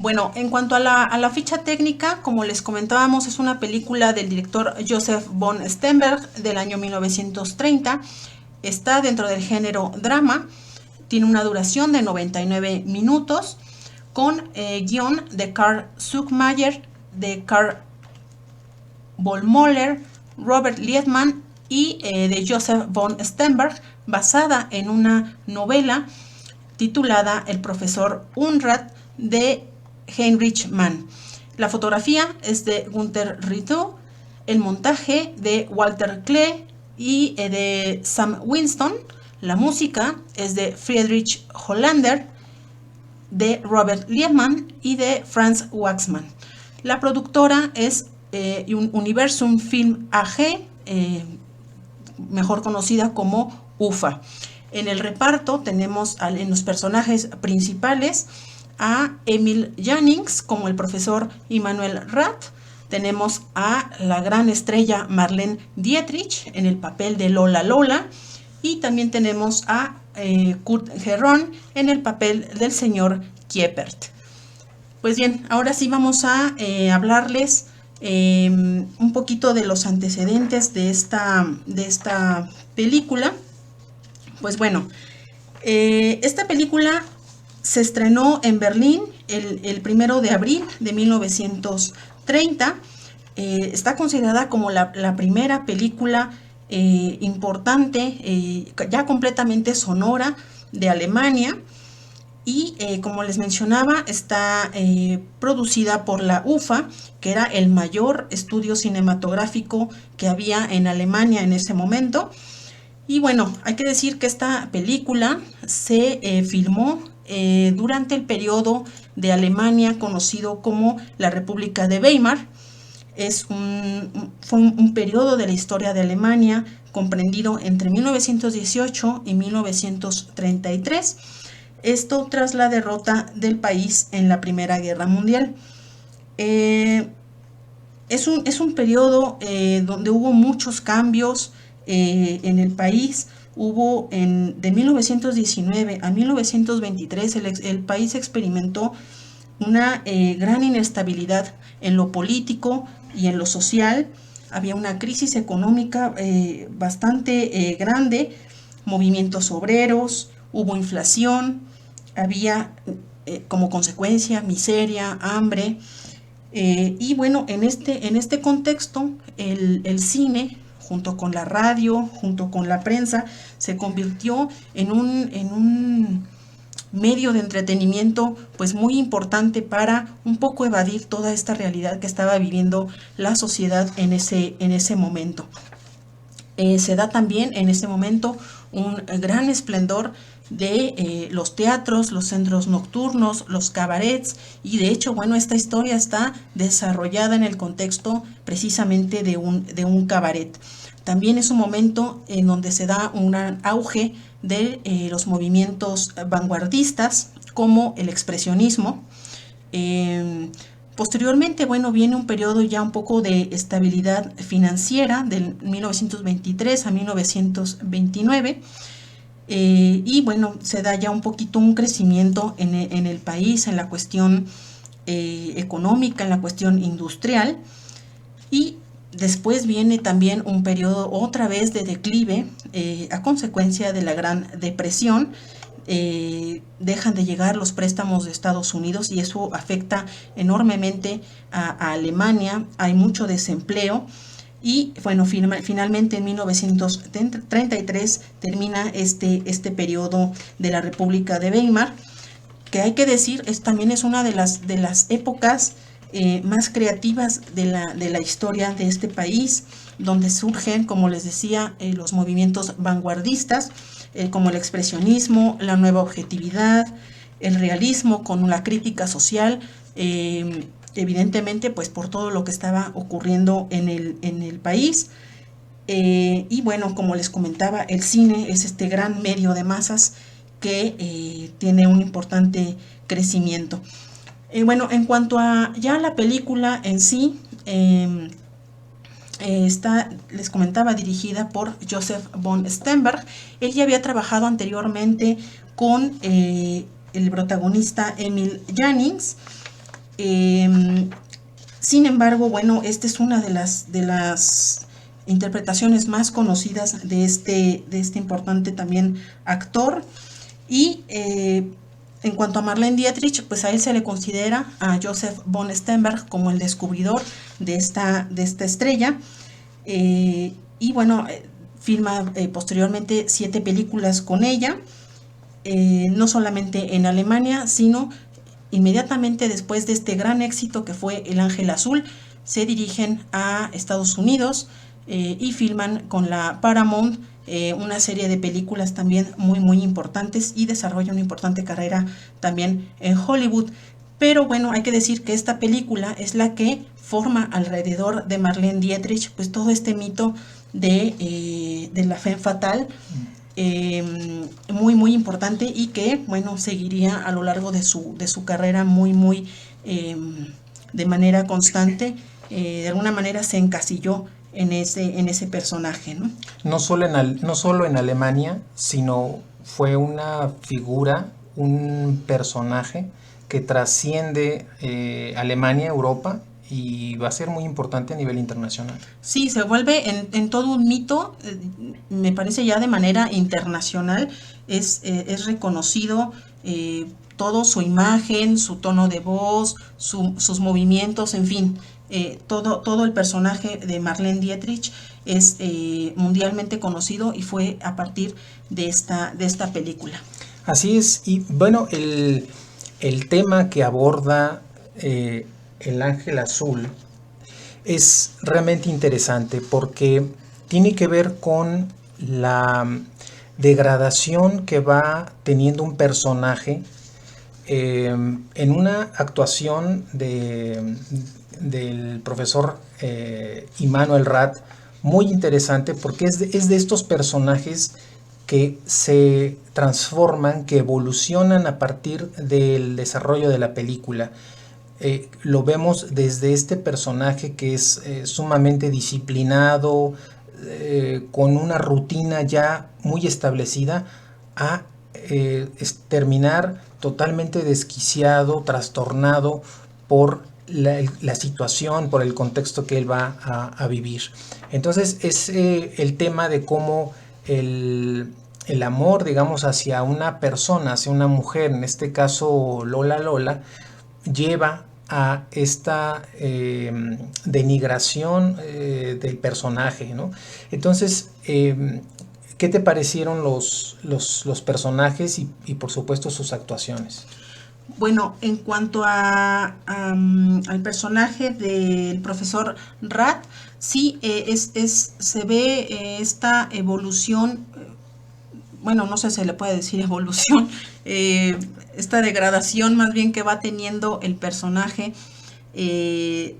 Bueno, en cuanto a la ficha técnica, como les comentábamos, es una película del director Joseph von Sternberg del año 1930. Está dentro del género drama, tiene una duración de 99 minutos, con guión de Karl Zuckmayer, de Karl Vollmoller, Robert Liedman y de Joseph von Sternberg, basada en una novela titulada El profesor Unrat de Heinrich Mann. La fotografía es de Gunther Ritou, el montaje de Walter Klee y de Sam Winston. La música es de Friedrich Hollander, de Robert Liedman y de Franz Waxman. La productora es Universum Film AG, mejor conocida como UFA. En el reparto tenemos en los personajes principales a Emil Jannings como el profesor Immanuel Rath. Tenemos a la gran estrella Marlene Dietrich en el papel de Lola Lola. Y también tenemos a Kurt Herron en el papel del señor Kiepert. Pues bien, ahora sí vamos a hablarles un poquito de los antecedentes de esta película. Pues bueno, esta película se estrenó en Berlín el 1 de abril de 1930. Está considerada como la primera película importante, ya completamente sonora, de Alemania. Y como les mencionaba, está producida por la UFA, que era el mayor estudio cinematográfico que había en Alemania en ese momento. Y bueno, hay que decir que esta película se filmó durante el periodo de Alemania conocido como la República de Weimar. Fue un periodo de la historia de Alemania comprendido entre 1918 y 1933. Esto tras la derrota del país en la Primera Guerra Mundial. Es un periodo donde hubo muchos cambios en el país. De 1919 a 1923 el país experimentó una gran inestabilidad en lo político y en lo social. Había una crisis económica bastante grande, movimientos obreros, hubo inflación, había como consecuencia miseria, hambre. Y bueno, en este contexto el cine, junto con la radio, junto con la prensa, se convirtió en un medio de entretenimiento pues muy importante para un poco evadir toda esta realidad que estaba viviendo la sociedad en ese momento. Se da también en ese momento un gran esplendor de los teatros, los centros nocturnos, los cabarets, y de hecho, bueno, esta historia está desarrollada en el contexto precisamente de un cabaret. También es un momento en donde se da un gran auge de los movimientos vanguardistas como el expresionismo. Posteriormente, bueno, viene un periodo ya un poco de estabilidad financiera del 1923 a 1929. Y bueno, se da ya un poquito un crecimiento en el país, en la cuestión económica, en la cuestión industrial. Y después viene también un periodo otra vez de declive a consecuencia de la Gran Depresión. Dejan de llegar los préstamos de Estados Unidos y eso afecta enormemente a Alemania. Hay mucho desempleo. Y bueno, finalmente en 1933 termina este periodo de la República de Weimar, que hay que decir, también es una de las épocas más creativas de la historia de este país, donde surgen, como les decía, los movimientos vanguardistas, como el expresionismo, la nueva objetividad, el realismo con la crítica social, evidentemente pues por todo lo que estaba ocurriendo en el país. Y bueno, como les comentaba, el cine es este gran medio de masas que tiene un importante crecimiento. Bueno, en cuanto a ya la película en sí, les comentaba, dirigida por Joseph von Sternberg. Él ya había trabajado anteriormente con el protagonista Emil Jannings. Sin embargo, bueno, esta es una de las interpretaciones más conocidas de este importante también actor. Y en cuanto a Marlene Dietrich, pues a él se le considera a Joseph von Sternberg como el descubridor de esta estrella. Y bueno, filma posteriormente 7 películas con ella, no solamente en Alemania, sino inmediatamente después de este gran éxito que fue El Ángel Azul, se dirigen a Estados Unidos y filman con la Paramount una serie de películas también muy importantes y desarrolla una importante carrera también en Hollywood. Pero bueno, hay que decir que esta película es la que forma alrededor de Marlene Dietrich pues todo este mito de la femme fatale, muy importante, y que bueno seguiría a lo largo de su carrera muy de manera constante. De alguna manera se encasilló en ese personaje, ¿no? No solo en Alemania, sino fue una figura, un personaje que trasciende Alemania, Europa, y va a ser muy importante a nivel internacional. Sí, se vuelve en todo un mito, me parece ya de manera internacional, es reconocido todo, su imagen, su tono de voz, sus movimientos, en fin, todo el personaje de Marlene Dietrich es mundialmente conocido y fue a partir de esta película. Así es, y bueno, el tema que aborda El Ángel Azul es realmente interesante porque tiene que ver con la degradación que va teniendo un personaje en una actuación del profesor Immanuel Rath, muy interesante porque es de estos personajes que se transforman, que evolucionan a partir del desarrollo de la película. Lo vemos desde este personaje que es sumamente disciplinado, con una rutina ya muy establecida, a terminar totalmente desquiciado, trastornado por la situación, por el contexto que él va a vivir. Entonces es el tema de cómo el amor, digamos, hacia una persona, hacia una mujer, en este caso Lola, lleva a esta denigración del personaje, ¿no? Entonces, ¿qué te parecieron los personajes y por supuesto sus actuaciones? Bueno, en cuanto al personaje del profesor Rat, sí, se ve esta evolución, bueno, no sé si se le puede decir evolución, esta degradación más bien que va teniendo el personaje. Se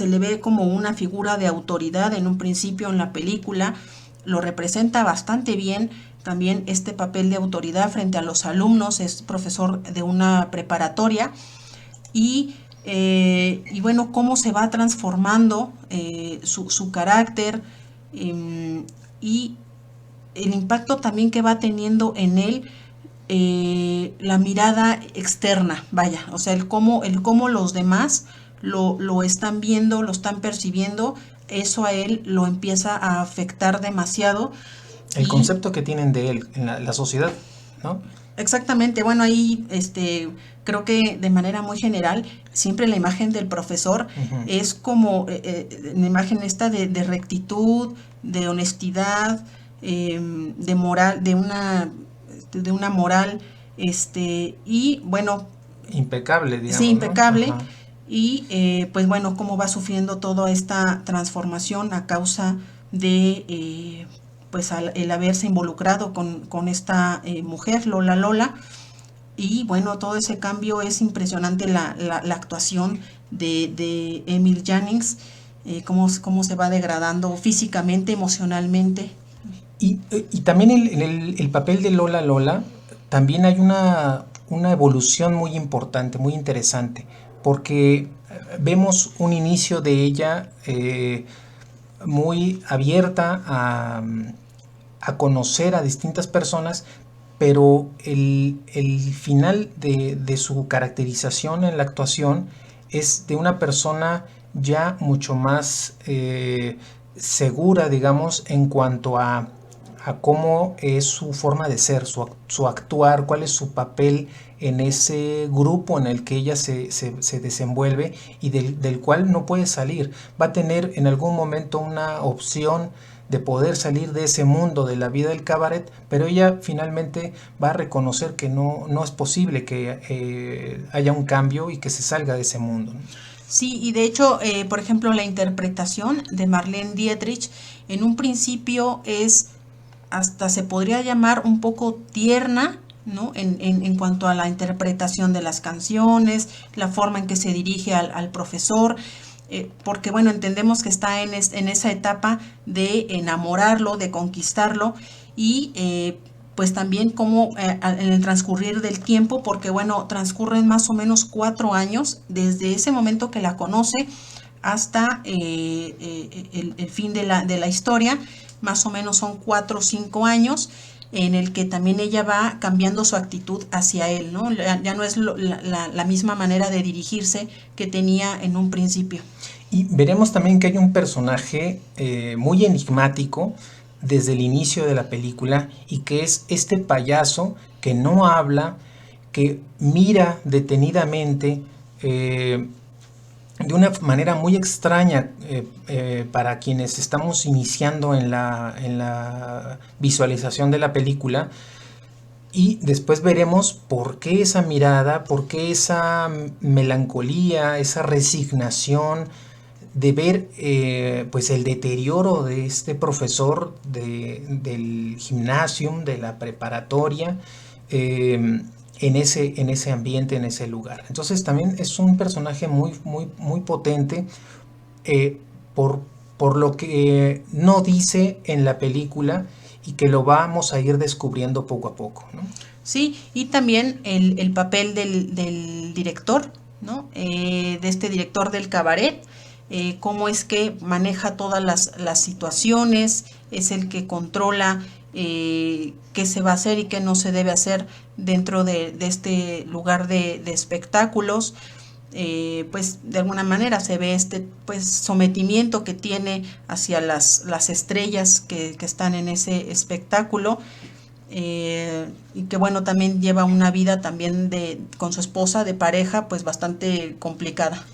le ve como una figura de autoridad en un principio en la película, lo representa bastante bien también este papel de autoridad frente a los alumnos, es profesor de una preparatoria y bueno, cómo se va transformando su carácter, y el impacto también que va teniendo en él la mirada externa, vaya, o sea, el cómo los demás lo están viendo, lo están percibiendo, eso a él lo empieza a afectar demasiado. El concepto que tienen de él en la sociedad, ¿no? Exactamente, bueno, ahí creo que de manera muy general, siempre la imagen del profesor es como la imagen esta de rectitud, de honestidad, de moral, de una moral, y bueno, impecable, digamos, sí, impecable, ¿no? y pues bueno, cómo va sufriendo toda esta transformación a causa de pues el haberse involucrado con esta mujer, Lola, y bueno, todo ese cambio es impresionante, la actuación de Emil Jannings, cómo se va degradando físicamente, emocionalmente. Y también el papel de Lola, también hay una evolución muy importante, muy interesante, porque vemos un inicio de ella muy abierta a conocer a distintas personas, pero el final de su caracterización en la actuación es de una persona ya mucho más segura, digamos, en cuanto a cómo es su forma de ser, su actuar, cuál es su papel en ese grupo en el que ella se desenvuelve y del cual no puede salir. Va a tener en algún momento una opción de poder salir de ese mundo de la vida del cabaret, pero ella finalmente va a reconocer que no es posible que haya un cambio y que se salga de ese mundo, ¿no? Sí, y de hecho, por ejemplo, la interpretación de Marlene Dietrich en un principio es, hasta se podría llamar un poco tierna, ¿no? En cuanto a la interpretación de las canciones, la forma en que se dirige al profesor, porque bueno, entendemos que está en esa etapa de enamorarlo, de conquistarlo y pues también como en el transcurrir del tiempo, porque bueno, transcurren más o menos 4 años desde ese momento que la conoce hasta el fin de la historia, más o menos son 4 o 5 años en el que también ella va cambiando su actitud hacia él, ¿no? Ya no es la misma manera de dirigirse que tenía en un principio. Y veremos también que hay un personaje muy enigmático desde el inicio de la película y que es este payaso que no habla, que mira detenidamente de una manera muy extraña para quienes estamos iniciando en la visualización de la película. Y después veremos por qué esa mirada, por qué esa melancolía, esa resignación de ver pues el deterioro de este profesor del gimnasium, de la preparatoria, en ese ambiente, en ese lugar. Entonces también es un personaje muy potente eh, por, por lo que no dice en la película y que lo vamos a ir descubriendo poco a poco, ¿no? Sí, y también el papel del director, ¿no? De este director del cabaret, cómo es que maneja todas las situaciones, es el que controla qué se va a hacer y qué no se debe hacer dentro de este lugar de espectáculos. Pues de alguna manera se ve este pues sometimiento que tiene hacia las estrellas que están en ese espectáculo, y que bueno, también lleva una vida también con su esposa de pareja pues bastante complicada.